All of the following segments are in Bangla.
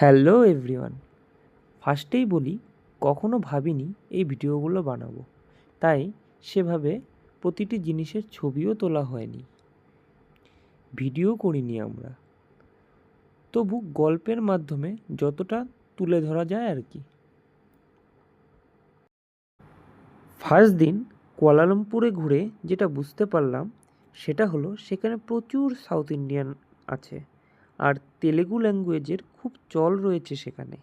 Hello everyone. ফার্স্টেই বলি, কখনো ভাবিনি এই ভিডিওগুলো বানাবো, তাই সেভাবে প্রতিটি জিনিসের ছবিও তোলা হয়নি, ভিডিও করিনি আমরা। তবু গল্পের মাধ্যমে যতটা তুলে ধরা যায় আর কি। ফার্স্ট দিন কুয়ালালামপুরে ঘুরে যেটা বুঝতে পারলাম সেটা হলো সেখানে প্রচুর সাউথ ইন্ডিয়ান আছে, আর তেলেগু ল্যাঙ্গুয়েজের খুব চল রয়েছে সেখানে।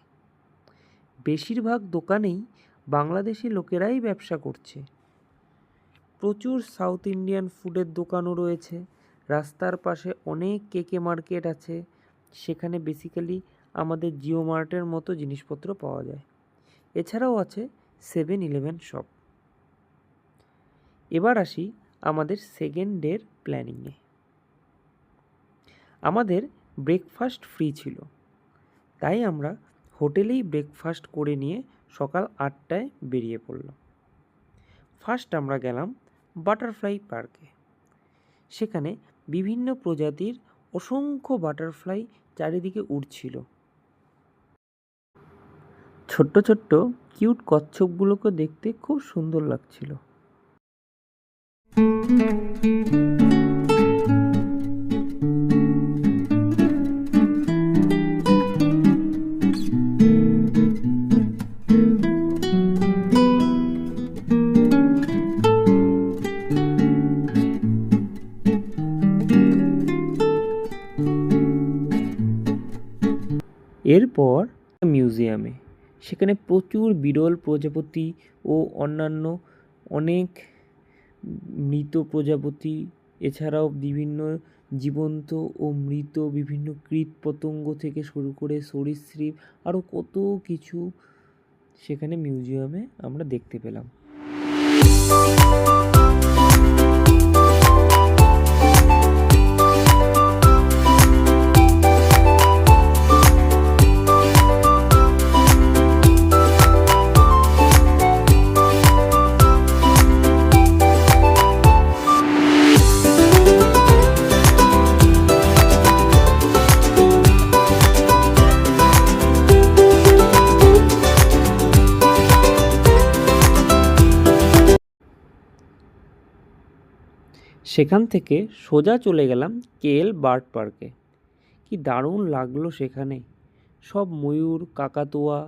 বেশিরভাগ দোকানেই বাংলাদেশি লোকেরাই ব্যবসা করছে। প্রচুর সাউথ ইন্ডিয়ান ফুডের দোকানও রয়েছে। রাস্তার পাশে অনেক কেকে মার্কেট আছে, সেখানে বেসিক্যালি আমাদের জিও মার্টের মতো জিনিসপত্র পাওয়া যায়। এছাড়াও আছে 7-Eleven শপ। এবার আসি আমাদের সেকেন্ড ডের প্ল্যানিংয়ে। আমাদের ব্রেকফাস্ট ফ্রি ছিল, তাই আমরা হোটেলেই ব্রেকফাস্ট করে নিয়ে সকাল 8টায় বেরিয়ে পড়লাম। ফার্স্ট আমরা গেলাম বাটারফ্লাই পার্কে। সেখানে বিভিন্ন প্রজাতির অসংখ্য বাটারফ্লাই চারিদিকে উড়ছিল। ছোট্ট ছোট্ট কিউট কচ্ছপগুলোকে দেখতে খুব সুন্দর লাগছিল। এরপর মিউজিয়ামে, সেখানে প্রচুর বিরল প্রজাপতি ও অন্যান্য অনেক মৃত প্রজাপতি, এছাড়াও বিভিন্ন জীবন্ত ও মৃত বিভিন্ন কীটপতঙ্গ থেকে শুরু করে সরীসৃপ আরও কত কিছু সেখানে মিউজিয়ামে আমরা দেখতে পেলাম। সেখান থেকে সোজা চলে গেলাম কেএল বার্ড পার্কে। কি দারুণ লাগলো সেখানে! সব ময়ূর, কাকাতুয়া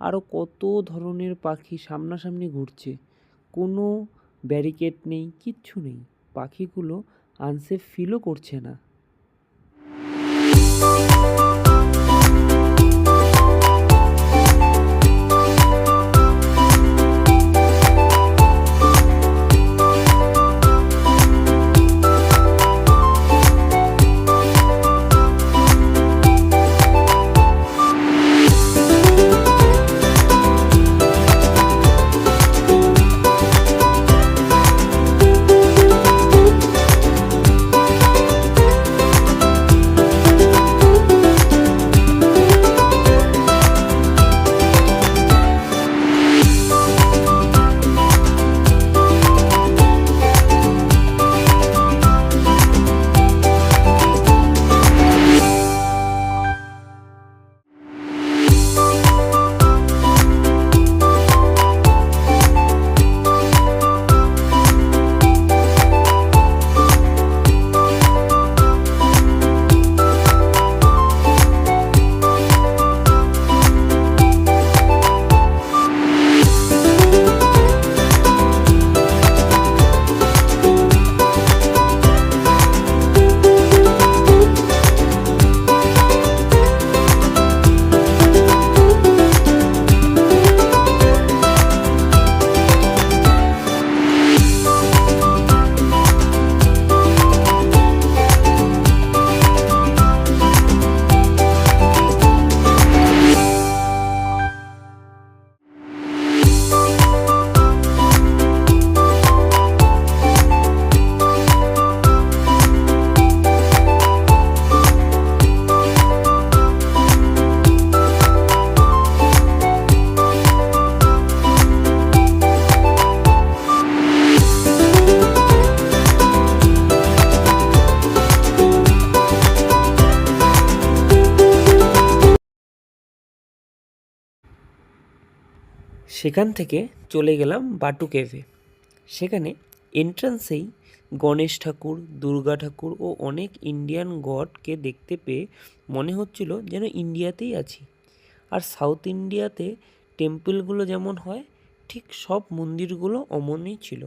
আরও কত ধরনের পাখি সামনাসামনি ঘুরছে। কোনো ব্যারিকেড নেই, কিচ্ছু নেই। পাখিগুলো আনসেফ ফিলও করছে না। সেখান থেকে চলে গেলাম বাটু কেভে। সেখানে এন্ট্রান্সেই গণেশ ঠাকুর, দুর্গা ঠাকুর ও অনেক ইন্ডিয়ান গডকে দেখতে পেয়ে মনে হচ্ছিল যেন ইন্ডিয়াতেই আছি। আর সাউথ ইন্ডিয়াতে টেম্পলগুলো যেমন হয় ঠিক সব মন্দিরগুলো অমনই ছিল।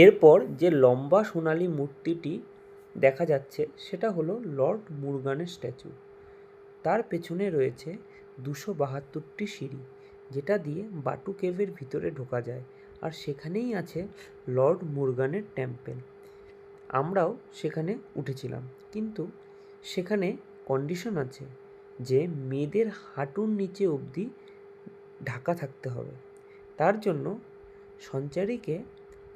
এরপর যে লম্বা সোনালী মূর্তিটি দেখা যাচ্ছে সেটা হলো লর্ড মুরগানের স্ট্যাচু। তার পেছনে রয়েছে 272টি সিঁড়ি, যেটা দিয়ে বাটু কেভের ভিতরে ঢোকা যায়। আর সেখানেই আছে লর্ড মুরগানের টেম্পল। আমরাও সেখানে উঠেছিলাম, কিন্তু সেখানে কন্ডিশন আছে যে মেয়েদের হাঁটুর নিচে অবধি ঢাকা থাকতে হবে। তার জন্য সঞ্চারীকে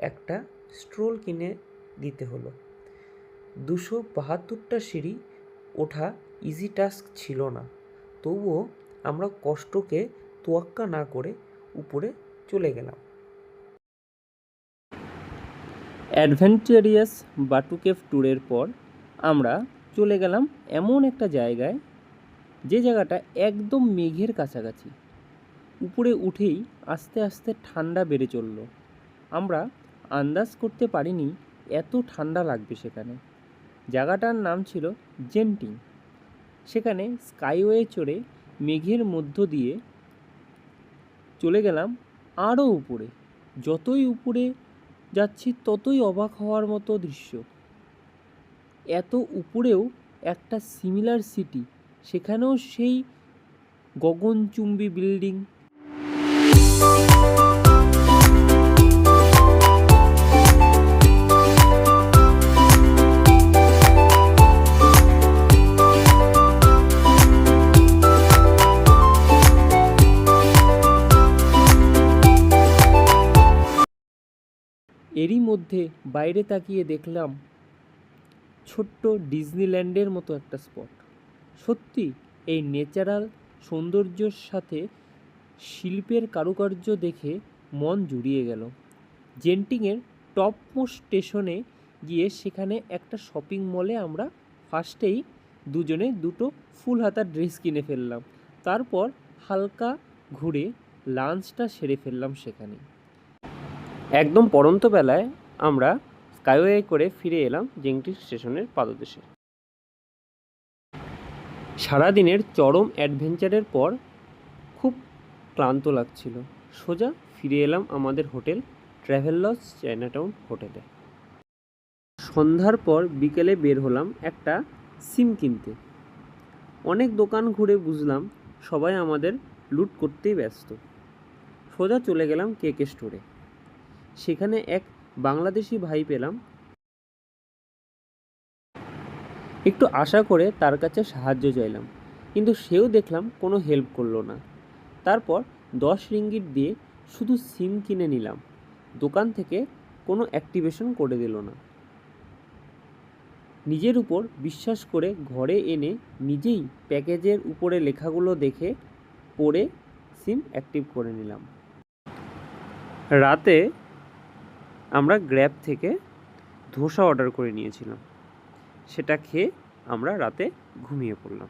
একটা স্ট্রোল কিনে দিতে হলো। 272টা সিঁড়ি ওঠা ইজি টাস্ক ছিল না, তবুও আমরা কষ্টকে তোয়াক্কা না করে উপরে চলে গেলাম। অ্যাডভেঞ্চারিয়াস বাটু কেভ ট্যুরের পর আমরা চলে গেলাম এমন একটা জায়গায়, যে জায়গাটা একদম মেঘের কাছাকাছি। উপরে উঠেই আস্তে আস্তে ঠান্ডা বেড়ে চলল। আমরা আন্দাজ করতে পারিনি এত ঠান্ডা লাগবে সেখানে। জায়গাটার নাম ছিল জেন্টিং। সেখানে স্কাইওয়ে চড়ে মেঘের মধ্য দিয়ে চলে গেলাম আরও উপরে। যতই উপরে যাচ্ছি ততই অবাক হওয়ার মতো দৃশ্য। এত উপরেও একটা সিমিলার সিটি, সেখানেও সেই গগনচুম্বী বিল্ডিং। এরই মধ্যে বাইরে তাকিয়ে দেখলাম ছোট্ট ডিজনিল্যান্ডের মতো একটা স্পট। সত্যি এই ন্যাচারাল সৌন্দর্যের সাথে শিল্পের কারুকার্য দেখে মন জুড়িয়ে গেল। জেন্টিংয়ের টপ মোস্ট স্টেশনে গিয়ে সেখানে একটা শপিং মলে আমরা ফার্স্টেই দুজনে দুটো ফুল হাতা ড্রেস কিনে ফেললাম। তারপর হালকা ঘুরে লাঞ্চটা সেরে ফেললাম সেখানে। একদম পড়ন্ত বেলায় আমরা স্কাইওয়ে করে ফিরে এলাম জেন্টিং স্টেশনের পাদদেশে। সারাদিনের চরম অ্যাডভেঞ্চারের পর খুব ক্লান্ত লাগছিল। সোজা ফিরে এলাম আমাদের হোটেল ট্র্যাভেলার্স চায়নাটাউন হোটেলে। সন্ধ্যার পর বিকেলে বের হলাম একটা সিম কিনতে। অনেক দোকান ঘুরে বুঝলাম সবাই আমাদের লুট করতেই ব্যস্ত। সোজা চলে গেলাম কেকে স্টোরে। সেখানে এক বাংলাদেশি ভাই পেলাম। একটু আশা করে তার কাছে সাহায্য চাইলাম, কিন্তু সেও দেখলাম কোনো হেল্প করলো না। তারপর 10 রিঙ্গিট দিয়ে শুধু সিম কিনে নিলাম। দোকান থেকে কোনো অ্যাক্টিভেশন করে দিল না। নিজের উপর বিশ্বাস করে ঘরে এনে নিজেই প্যাকেজের উপরে লেখাগুলো দেখে পড়ে সিম অ্যাক্টিভ করে নিলাম। রাতে আমরা গ্র্যাব থেকে ধোসা অর্ডার করে নিয়েছিলাম। সেটা খেয়ে আমরা রাতে ঘুমিয়ে পড়লাম।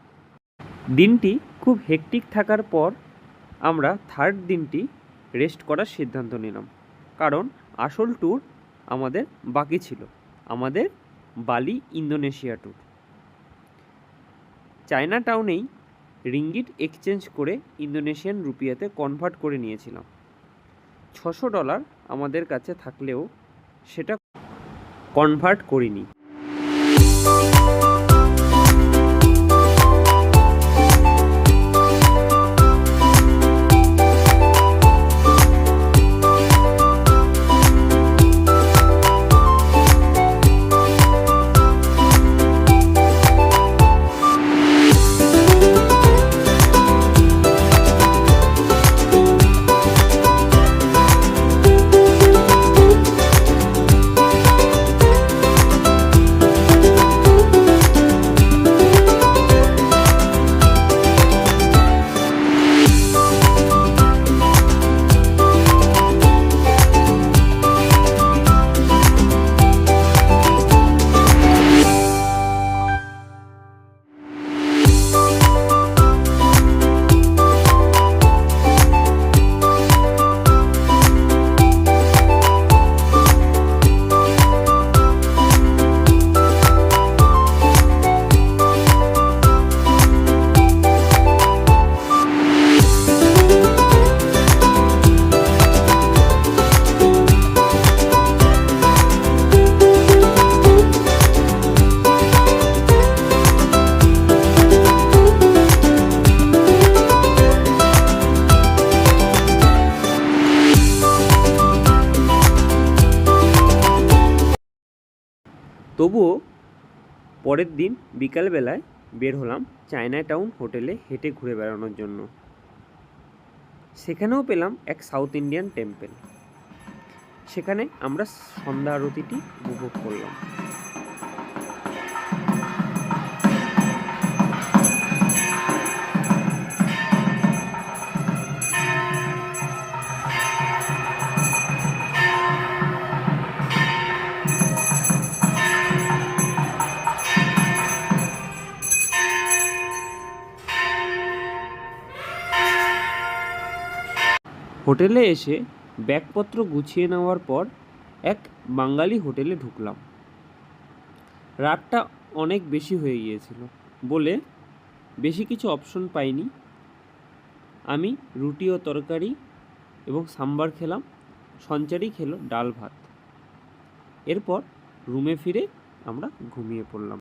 দিনটি খুব হেক্টিক থাকার পর আমরা থার্ড দিনটি রেস্ট করার সিদ্ধান্ত নিলাম, কারণ আসল ট্যুর আমাদের বাকি ছিল, আমাদের বালি ইন্দোনেশিয়া ট্যুর। চায়না টাউনেই রিঙ্গিট এক্সচেঞ্জ করে ইন্দোনেশিয়ান রুপিয়াতে কনভার্ট করে নিয়েছিলাম। $600 আমাদের কাছে থাকলেও সেটা কনভার্ট করিনি। তবুও পরের দিন বিকালবেলায় বের হলাম চায়না টাউন হোটেলে হেঁটে ঘুরে বেড়ানোর জন্য। সেখানেও পেলাম এক সাউথ ইন্ডিয়ান টেম্পল। সেখানে আমরা সন্ধ্যা আরতিটি উপভোগ করলাম। হোটেলে এসে ব্যাগপত্র গুছিয়ে নেওয়ার পর এক বাঙালি হোটেলে ঢুকলাম। রাতটা অনেক বেশি হয়ে গিয়েছিল বলে বেশি কিছু অপশন পাইনি। আমি রুটি ও তরকারি এবং সাম্বার খেলাম, সঞ্চারী খেলো ডাল ভাত। এরপর রুমে ফিরে আমরা ঘুমিয়ে পড়লাম।